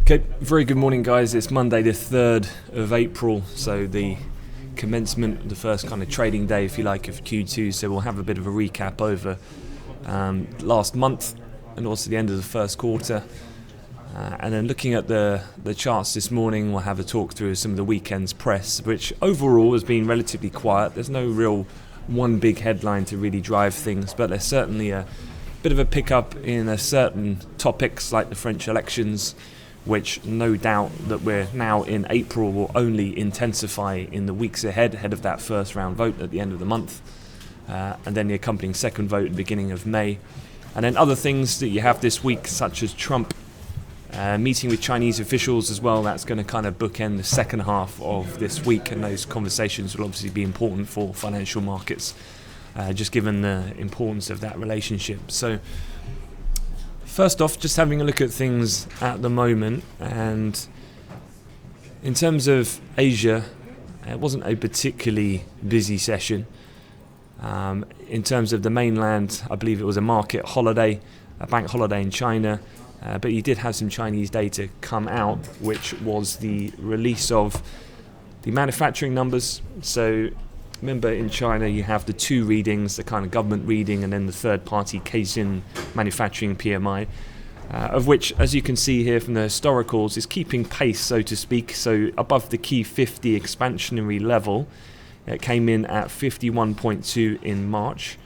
Okay, very good morning guys. It's Monday the 3rd of April, so the commencement of the first kind of trading day, if you like, of Q2. So we'll have a bit of a recap over last month and also the end of the first quarter. And then looking at the charts this morning, we'll have a talk through some of the weekend's press, which overall has been relatively quiet. There's no real one big headline to really drive things, but there's certainly a bit of a pickup in a certain topics like the French elections, which no doubt that we're now in April will only intensify in the weeks ahead of that first round vote at the end of the month, and then the accompanying second vote at the beginning of May. And then other things that you have this week, such as Trump meeting with Chinese officials as well. That's going to kind of bookend the second half of this week, and those conversations will obviously be important for financial markets, just given the importance of that relationship. So first off, just having a look at things at the moment, and in terms of Asia, it wasn't a particularly busy session. In terms of the mainland, I believe it was a market holiday, a bank holiday in China, but you did have some Chinese data come out, which was the release of the manufacturing numbers. So remember, in China you have the two readings, the kind of government reading and then the third-party Caixin manufacturing PMI, of which, as you can see here from the historicals, is keeping pace, so to speak, so above the key 50 expansionary level. It came in at 51.2 in March,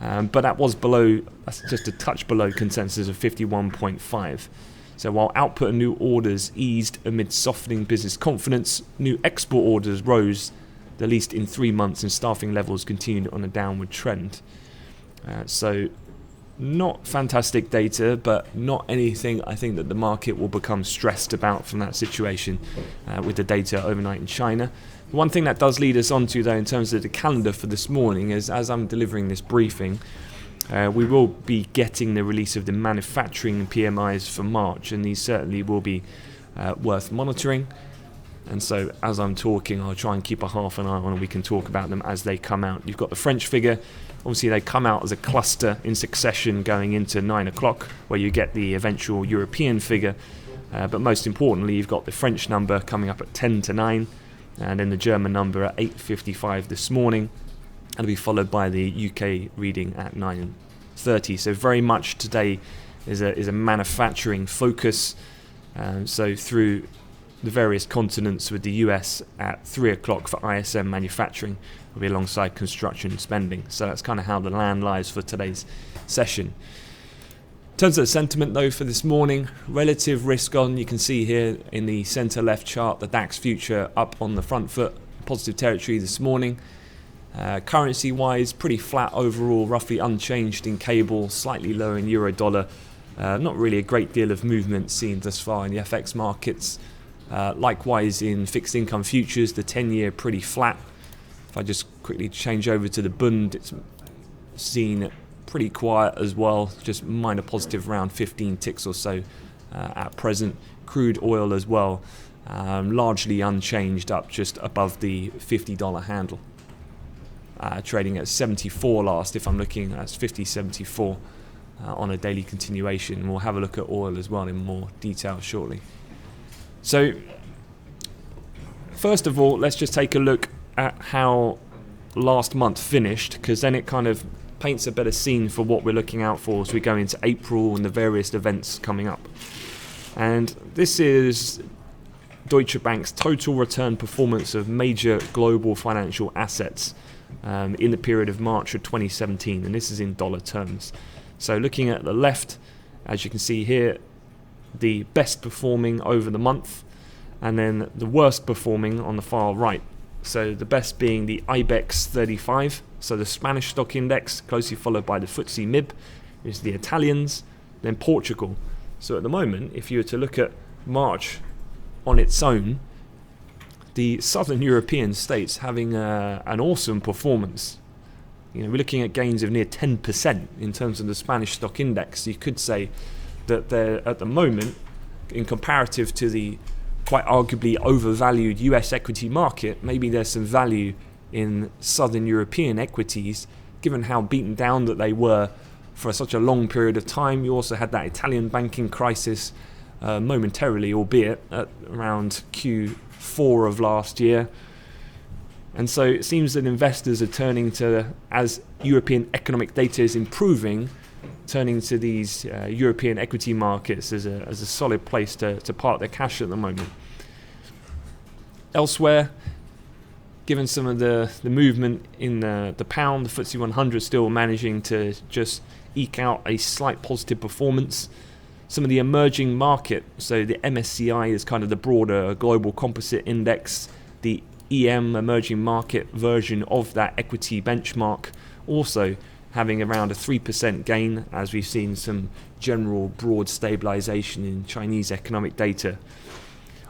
but that was below, that's just a touch below consensus of 51.5. So while output and new orders eased amid softening business confidence, new export orders rose the least in 3 months, and staffing levels continued on a downward trend. So not fantastic data, but not anything I think that the market will become stressed about from that situation with the data overnight in China. One thing that does lead us on to, though, in terms of the calendar for this morning is, as I'm delivering this briefing, we will be getting the release of the manufacturing PMIs for March, and these certainly will be worth monitoring. And so as I'm talking, I'll try and keep a half an eye on, and we can talk about them as they come out. You've got the French figure. Obviously, they come out as a cluster in succession going into 9 o'clock, where you get the eventual European figure. But most importantly, you've got the French number coming up at 10 to 9, and then the German number at 8:55 this morning. And it'll be followed by the UK reading at 9:30. So very much today is a manufacturing focus. So through the various continents, with the US at 3 o'clock for ISM manufacturing, will be alongside construction spending. So that's kind of how the land lies for today's session. In terms of the sentiment, though, for this morning, relative risk on. You can see here in the center left chart, the DAX future up on the front foot, positive territory this morning. Currency wise, pretty flat overall, roughly unchanged in cable, slightly lower in euro dollar. Not really a great deal of movement seen thus far in the FX markets. Likewise in fixed income futures, the 10-year pretty flat. If I just quickly change over to the Bund, it's seen pretty quiet as well, just minor positive around 15 ticks or so at present. Crude oil as well, largely unchanged, up just above the $50 handle. Trading at 74 last, if I'm looking, that's 50.74 on a daily continuation. We'll have a look at oil as well in more detail shortly. So, first of all, let's just take a look at how last month finished, because then it kind of paints a better scene for what we're looking out for as we go into April and the various events coming up. And this is Deutsche Bank's total return performance of major global financial assets in the period of March of 2017, and this is in dollar terms. So looking at the left, as you can see here, the best performing over the month, and then the worst performing on the far right. So the best being the IBEX 35, so the Spanish stock index, closely followed by the FTSE MIB, is the Italians, then Portugal. So at the moment, if you were to look at March on its own, the southern European states having an awesome performance. You know, we're looking at gains of near 10% in terms of the Spanish stock index. You could say that they're at the moment, in comparative to the quite arguably overvalued US equity market, maybe there's some value in southern European equities, given how beaten down that they were for such a long period of time. You also had that Italian banking crisis, momentarily, albeit at around Q4 of last year. And so it seems that investors are turning to, as European economic data is improving, turning to these European equity markets as a solid place to park their cash at the moment. Elsewhere, given some of the movement in the pound, the FTSE 100 still managing to just eke out a slight positive performance. Some of the emerging market, so the MSCI is kind of the broader global composite index, the EM emerging market version of that equity benchmark, also having around a 3% gain, as we've seen some general broad stabilization in Chinese economic data.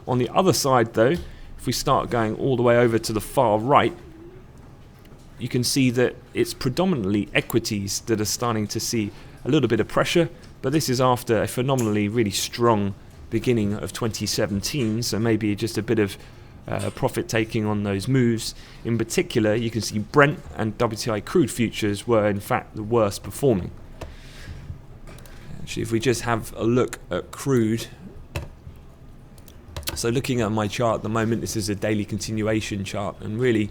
On the other side though, if we start going all the way over to the far right, you can see that it's predominantly equities that are starting to see a little bit of pressure, but this is after a phenomenally really strong beginning of 2017, so maybe just a bit of profit taking on those moves. In particular, you can see Brent and WTI crude futures were in fact the worst performing. Actually, if we just have a look at crude, so looking at my chart at the moment, this is a daily continuation chart, and really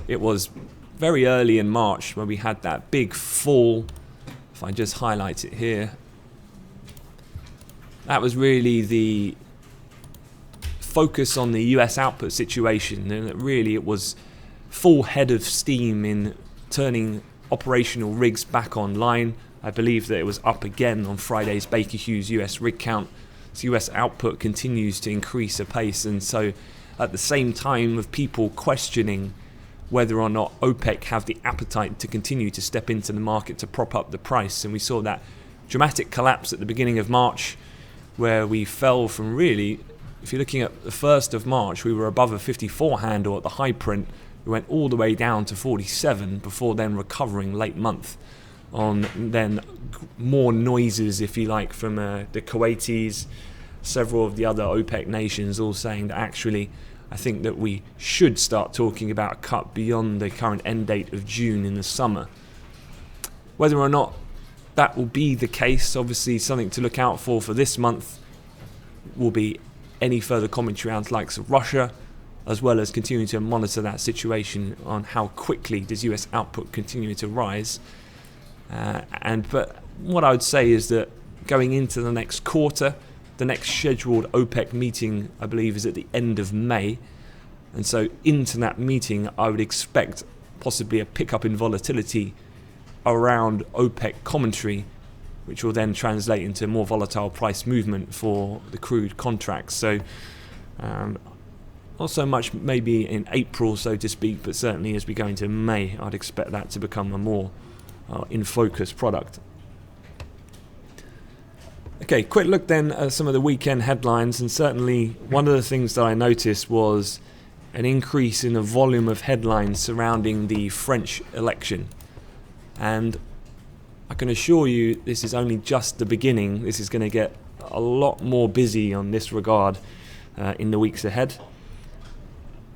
it was very early in March when we had that big fall. If I just highlight it here, that was really the focus on the US output situation, and really it was full head of steam in turning operational rigs back online. I believe that it was up again on Friday's Baker Hughes US rig count. So US output continues to increase apace, and so at the same time of people questioning whether or not OPEC have the appetite to continue to step into the market to prop up the price. And we saw that dramatic collapse at the beginning of March, where we fell from really, if you're looking at the 1st of March, we were above a 54 handle at the high print. We went all the way down to 47 before then recovering late month on then more noises, if you like, from the Kuwaitis, several of the other OPEC nations all saying that actually I think that we should start talking about a cut beyond the current end date of June in the summer. Whether or not that will be the case, obviously something to look out for this month will be any further commentary around the likes of Russia, as well as continuing to monitor that situation on how quickly does US output continue to rise. But what I would say is that going into the next quarter, the next scheduled OPEC meeting, I believe, is at the end of May. And so into that meeting, I would expect possibly a pickup in volatility around OPEC commentary, which will then translate into more volatile price movement for the crude contracts. So not so much maybe in April, so to speak, but certainly as we go into May, I'd expect that to become a more in focus product. Okay, quick look then at some of the weekend headlines, and certainly one of the things that I noticed was an increase in the volume of headlines surrounding the French election. And I can assure you this is only just the beginning. This is going to get a lot more busy on this regard in the weeks ahead.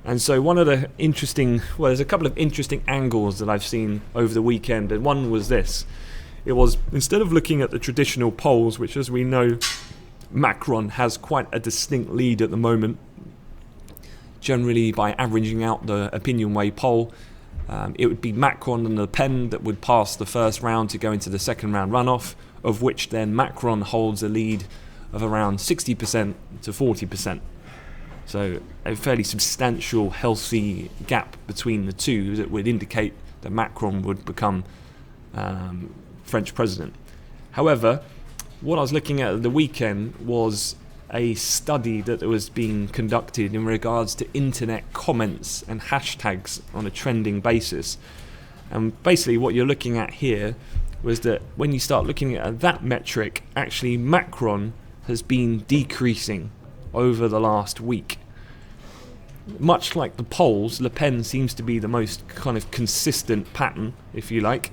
And so one of the there's a couple of interesting angles that I've seen over the weekend, and one was this. It was, instead of looking at the traditional polls, which as we know, Macron has quite a distinct lead at the moment, generally by averaging out the opinion way poll, it would be Macron and Le Pen that would pass the first round to go into the second round runoff, of which then Macron holds a lead of around 60% to 40%. So a fairly substantial, healthy gap between the two that would indicate that Macron would become French president. However, what I was looking at the weekend was a study that was being conducted in regards to internet comments and hashtags on a trending basis. And basically what you're looking at here was that when you start looking at that metric, actually Macron has been decreasing over the last week. Much like the polls, Le Pen seems to be the most kind of consistent pattern, if you like.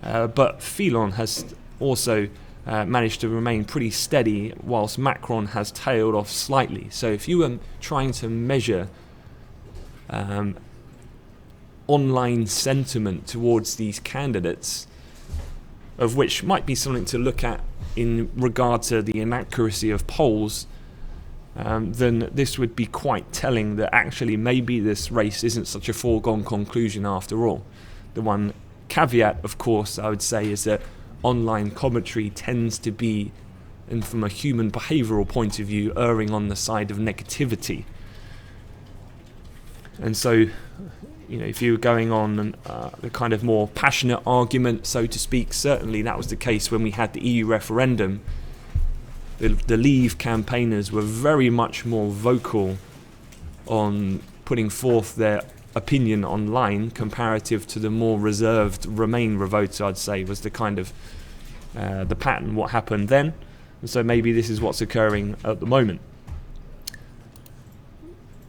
But Fillon has also managed to remain pretty steady, whilst Macron has tailed off slightly. So if you were trying to measure online sentiment towards these candidates, of which might be something to look at in regard to the inaccuracy of polls, then this would be quite telling that actually maybe this race isn't such a foregone conclusion after all. The one caveat, of course, I would say is that online commentary tends to be, and from a human behavioural point of view, erring on the side of negativity. And so, if you were going on the kind of more passionate argument, so to speak, certainly that was the case when we had the EU referendum. The Leave campaigners were very much more vocal on putting forth their opinion online comparative to the more reserved Remain votes, I'd say, was the kind of the pattern, what happened then. And so maybe this is what's occurring at the moment.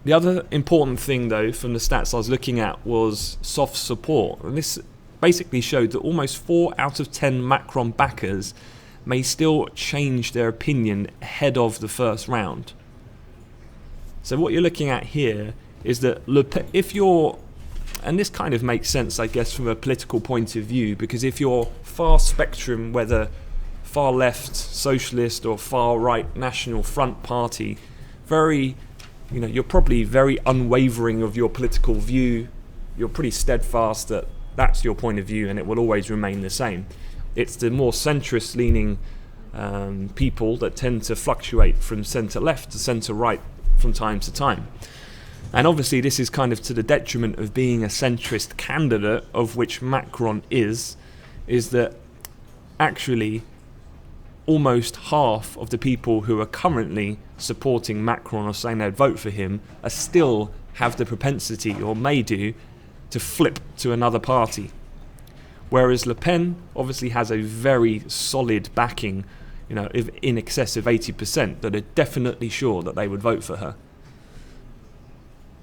The other important thing, though, from the stats I was looking at was soft support. And this basically showed that almost 4 out of 10 Macron backers may still change their opinion ahead of the first round. So what you're looking at here is that if you're, and this kind of makes sense, I guess, from a political point of view, because if you're far spectrum, whether far left socialist or far right National Front party, you're probably very unwavering of your political view. You're pretty steadfast that that's your point of view and it will always remain the same. It's the more centrist leaning people that tend to fluctuate from centre left to centre right from time to time. And obviously this is kind of to the detriment of being a centrist candidate, of which Macron is that actually almost half of the people who are currently supporting Macron or saying they'd vote for him are still have the propensity, or may do, to flip to another party. Whereas Le Pen obviously has a very solid backing, in excess of 80%, that are definitely sure that they would vote for her.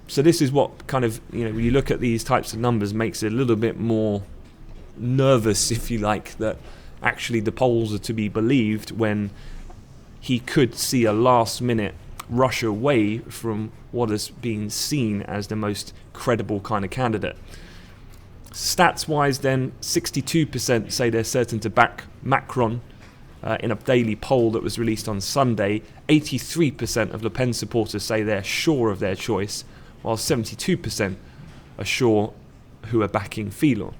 So this is what kind of, when you look at these types of numbers, makes it a little bit more nervous, if you like, that actually the polls are to be believed when he could see a last-minute rush away from what has been seen as the most credible kind of candidate. Stats-wise then, 62% say they're certain to back Macron. In a daily poll that was released on Sunday, 83% of Le Pen supporters say they're sure of their choice, while 72% are sure who are backing Fillon.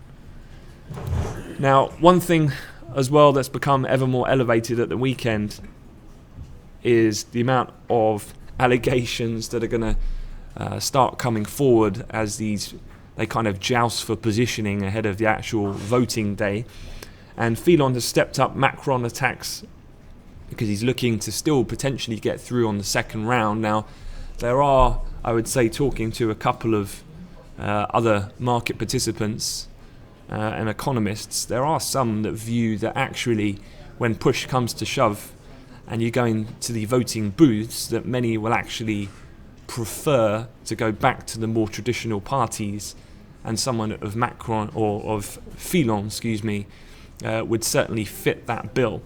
Now, one thing as well that's become ever more elevated at the weekend is the amount of allegations that are going to start coming forward as they kind of joust for positioning ahead of the actual voting day. And Fillon has stepped up Macron attacks because he's looking to still potentially get through on the second round. Now, there are, I would say, talking to a couple of other market participants and economists, there are some that view that actually when push comes to shove and you go into the voting booths, that many will actually prefer to go back to the more traditional parties, and someone of Macron or of Fillon, would certainly fit that bill.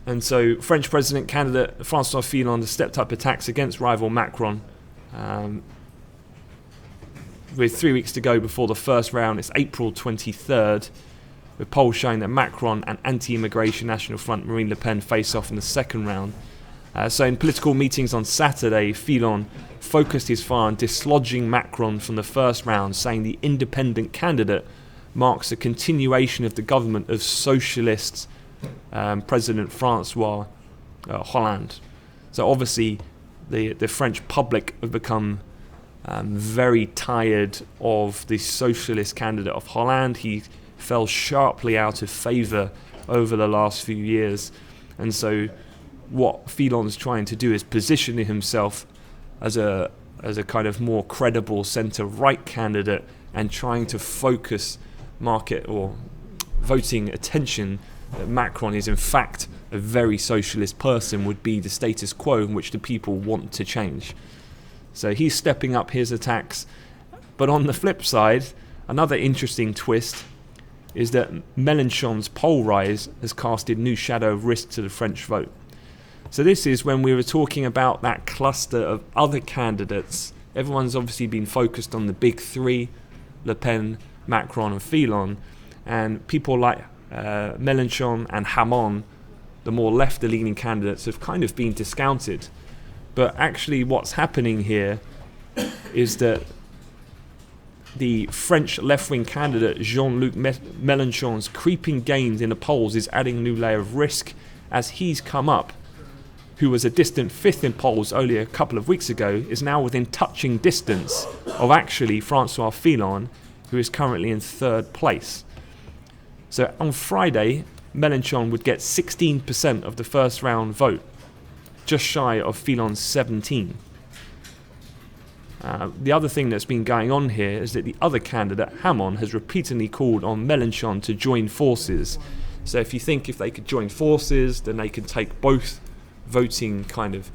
And so French president candidate François Fillon has stepped up attacks against rival Macron. With 3 weeks to go before the first round, it's April 23rd, with polls showing that Macron and anti-immigration National Front Marine Le Pen face off in the second round. So in political meetings on Saturday, Fillon focused his fire on dislodging Macron from the first round, saying the independent candidate marks a continuation of the government of socialist President Francois Hollande. So obviously the French public have become very tired of the socialist candidate of Hollande. He fell sharply out of favour over the last few years, and so what Fillon's trying to do is position himself as a kind of more credible centre-right candidate, and trying to focus market or voting attention that Macron is in fact a very socialist person, would be the status quo in which the people want to change. So he's stepping up his attacks. But on the flip side, another interesting twist is that Mélenchon's poll rise has casted new shadow of risk to the French vote. So this is when we were talking about that cluster of other candidates. Everyone's obviously been focused on the big three, Le Pen, Macron and Fillon, and people like Mélenchon and Hamon the more left-leaning candidates have kind of been discounted. But actually what's happening here is that the French left-wing candidate Jean-Luc Mélenchon's creeping gains in the polls is adding a new layer of risk, as he's come up, who was a distant fifth in polls only a couple of weeks ago, is now within touching distance of actually Francois Fillon, who is currently in third place. So on Friday, Mélenchon would get 16% of the first round vote, just shy of Fillon's 17%. The other thing that's been going on here is that the other candidate, Hamon, has repeatedly called on Mélenchon to join forces. So if they could join forces, then they can take both voting kind of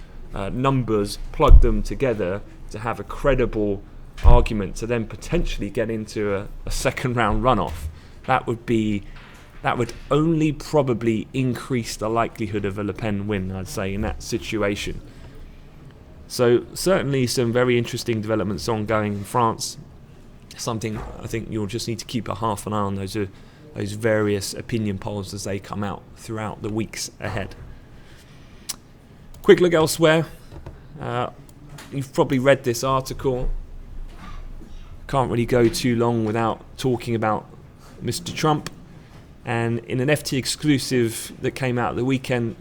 numbers, plug them together to have a credible argument to then potentially get into a second round runoff. That would only probably increase the likelihood of a Le Pen win, I'd say, in that situation. So certainly some very interesting developments ongoing in France. Something I think you'll just need to keep a half an eye on those various opinion polls as they come out throughout the weeks ahead. Quick look elsewhere. You've probably read this article. Can't really go too long without talking about Mr. Trump. And in an FT exclusive that came out the weekend,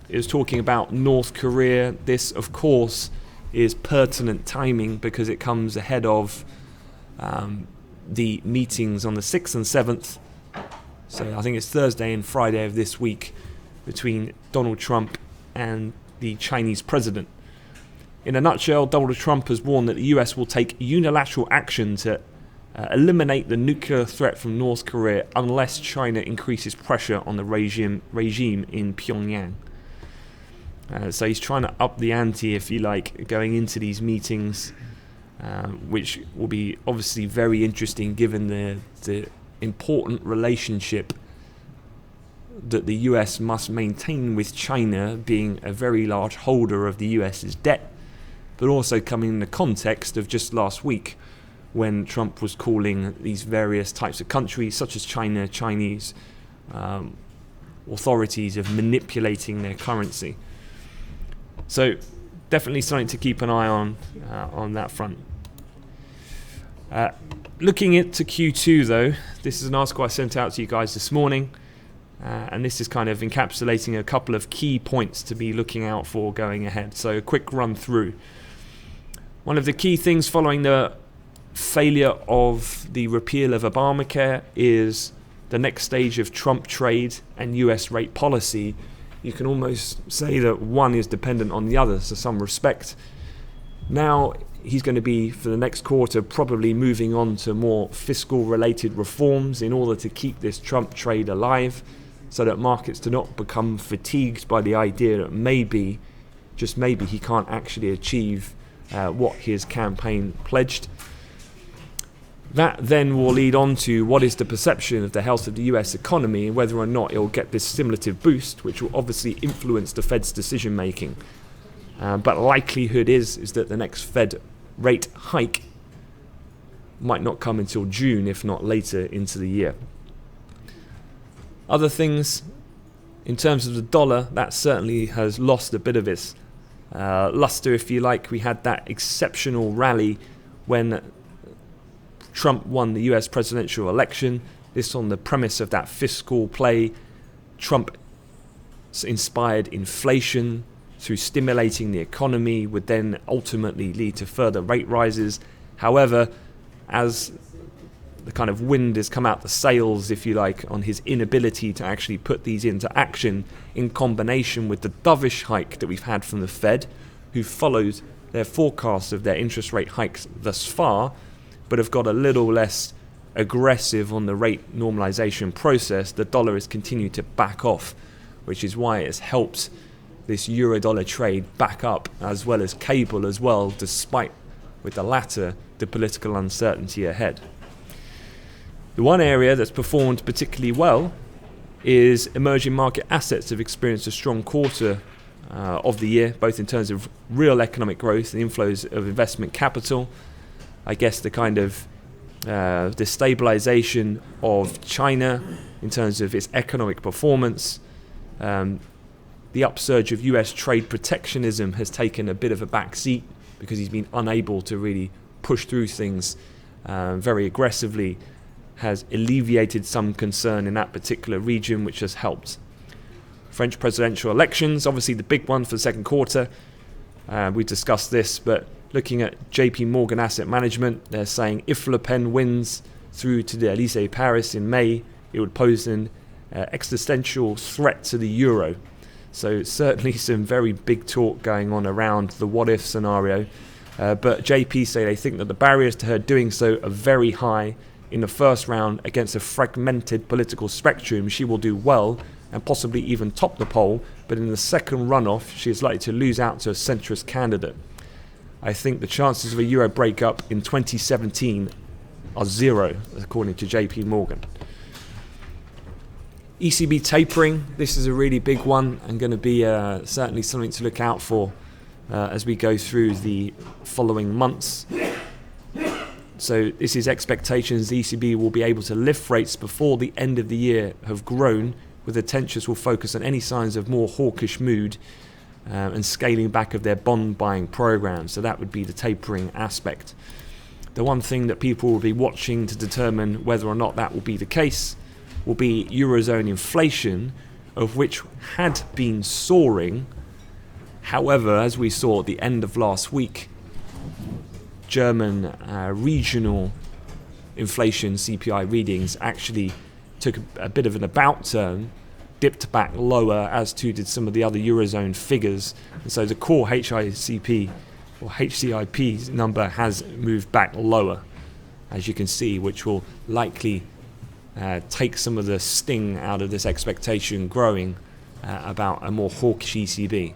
it was talking about North Korea. This, of course, is pertinent timing because it comes ahead of the meetings on the 6th and 7th. So I think it's Thursday and Friday of this week between Donald Trump and the Chinese president. In a nutshell, Donald Trump has warned that the US will take unilateral action to eliminate the nuclear threat from North Korea unless China increases pressure on the regime in Pyongyang. So he's trying to up the ante, if you like, going into these meetings, which will be obviously very interesting given the important relationship that the US must maintain with China, being a very large holder of the US's debt, but also coming in the context of just last week when Trump was calling these various types of countries, such as China, Chinese authorities, of manipulating their currency. So definitely something to keep an eye on that front. Looking into Q2 though, this is an article I sent out to you guys this morning, and this is kind of encapsulating a couple of key points to be looking out for going ahead. So a quick run through. One of the key things following the failure of the repeal of Obamacare is the next stage of Trump trade and US rate policy. You can almost say that one is dependent on the other to some respect. Now he's going to be, for the next quarter, probably moving on to more fiscal related reforms in order to keep this Trump trade alive, so that markets do not become fatigued by the idea that maybe, just maybe, he can't actually achieve what his campaign pledged. That then will lead on to what is the perception of the health of the US economy and whether or not it will get this stimulative boost, which will obviously influence the Fed's decision making. But likelihood is that the next Fed rate hike might not come until June, if not later into the year. Other things, in terms of the dollar, that certainly has lost a bit of its luster, if you like. We had that exceptional rally when Trump won the US presidential election. This on the premise of that fiscal play. Trump inspired inflation through stimulating the economy would then ultimately lead to further rate rises. However, as the kind of wind has come out the sails, if you like, on his inability to actually put these into action, in combination with the dovish hike that we've had from the Fed, who followed their forecast of their interest rate hikes thus far, but have got a little less aggressive on the rate normalization process, the dollar has continued to back off, which is why it's helped this euro-dollar trade back up, as well as cable as well, despite, with the latter, the political uncertainty ahead. The one area that's performed particularly well is emerging market assets have experienced a strong quarter of the year, both in terms of real economic growth and inflows of investment capital. I guess the kind of the stabilization of China in terms of its economic performance, the upsurge of US trade protectionism has taken a bit of a back seat because he's been unable to really push through things very aggressively, has alleviated some concern in that particular region, which has helped. French presidential elections, obviously the big one for the second quarter. We discussed this, but looking at JP Morgan Asset Management, they're saying if Le Pen wins through to the Élysée Paris in May, it would pose an existential threat to the euro. So certainly some very big talk going on around the what-if scenario. But JP say they think that the barriers to her doing so are very high. In the first round against a fragmented political spectrum, she will do well and possibly even top the poll, but in the second runoff, she is likely to lose out to a centrist candidate. I think the chances of a euro breakup in 2017 are zero, according to JP Morgan. ECB tapering, this is a really big one and going to be certainly something to look out for as we go through the following months. So this is expectations the ECB will be able to lift rates before the end of the year have grown, with attention will focus on any signs of more hawkish mood and scaling back of their bond buying program. So that would be the tapering aspect. The one thing that people will be watching to determine whether or not that will be the case will be Eurozone inflation, of which had been soaring. However, as we saw at the end of last week, German regional inflation CPI readings actually took a bit of an about turn, dipped back lower, as too did some of the other Eurozone figures. And so the core HICP or HCIP number has moved back lower, as you can see, which will likely take some of the sting out of this expectation growing about a more hawkish ECB.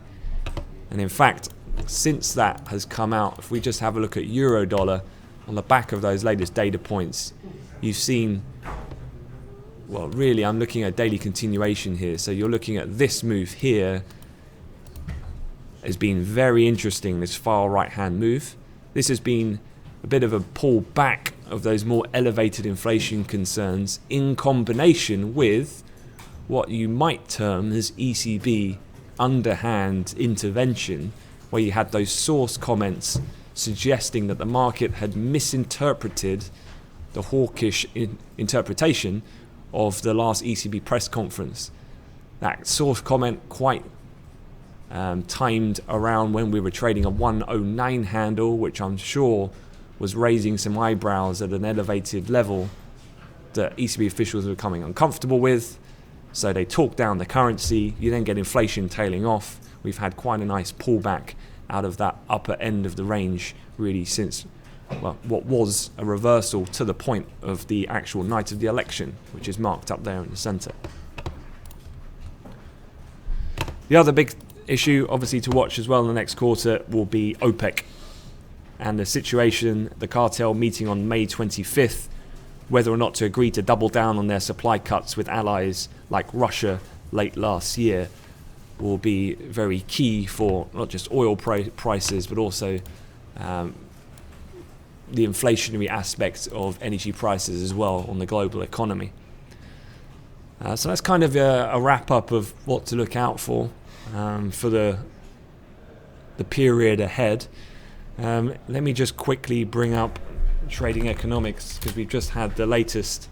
And in fact, since that has come out, if we just have a look at euro dollar on the back of those latest data points, you've seen, well, really I'm looking at daily continuation here, so you're looking at this move here has been very interesting, this far right hand move. This has been a bit of a pull back of those more elevated inflation concerns in combination with what you might term as ECB underhand intervention, where you had those source comments suggesting that the market had misinterpreted the hawkish interpretation of the last ECB press conference. That source comment quite timed around when we were trading a 109 handle, which I'm sure was raising some eyebrows at an elevated level that ECB officials were becoming uncomfortable with. So they talk down the currency, you then get inflation tailing off. We've had quite a nice pullback out of that upper end of the range really since, well, what was a reversal to the point of the actual night of the election, which is marked up there in the centre. The other big issue obviously to watch as well in the next quarter will be OPEC and the situation, the cartel meeting on May 25th, whether or not to agree to double down on their supply cuts with allies like Russia late last year will be very key for not just oil prices, but also the inflationary aspects of energy prices as well on the global economy. So that's kind of a wrap-up of what to look out for the period ahead. Let me just quickly bring up trading economics, because we've just had the latest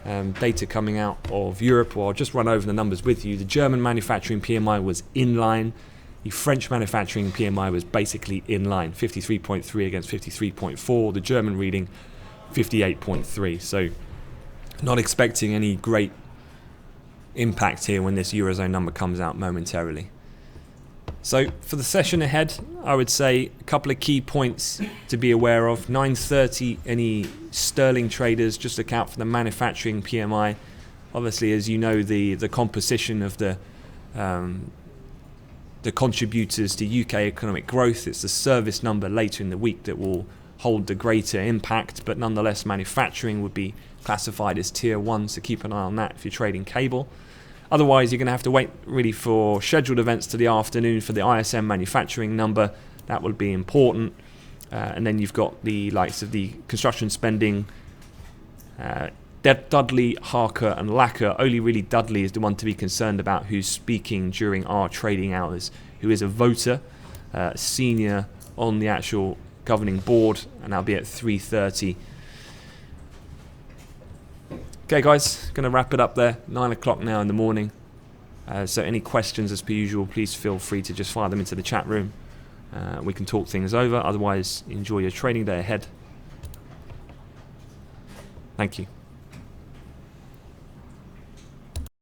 data coming out of Europe. Well, I'll just run over the numbers with you. The German manufacturing PMI was in line. The French manufacturing PMI was basically in line, 53.3 against 53.4. The German reading, 58.3. So not expecting any great impact here when this Eurozone number comes out momentarily. So for the session ahead, I would say a couple of key points to be aware of. 9:30, any sterling traders, just look out for the manufacturing PMI. Obviously, as you know, the composition of the contributors to UK economic growth, it's the service number later in the week that will hold the greater impact, but nonetheless manufacturing would be classified as tier 1, so keep an eye on that if you're trading cable. Otherwise, you're going to have to wait really for scheduled events to the afternoon for the ISM manufacturing number. That will be important. And then you've got the likes of the construction spending Dudley, Harker and Lacker. Only really Dudley is the one to be concerned about who's speaking during our trading hours, who is a voter, senior on the actual governing board, and that'll be at 3:30. Okay guys, going to wrap it up there. 9 o'clock now in the morning. So any questions as per usual, please feel free to just fire them into the chat room. We can talk things over. Otherwise, enjoy your trading day ahead. Thank you.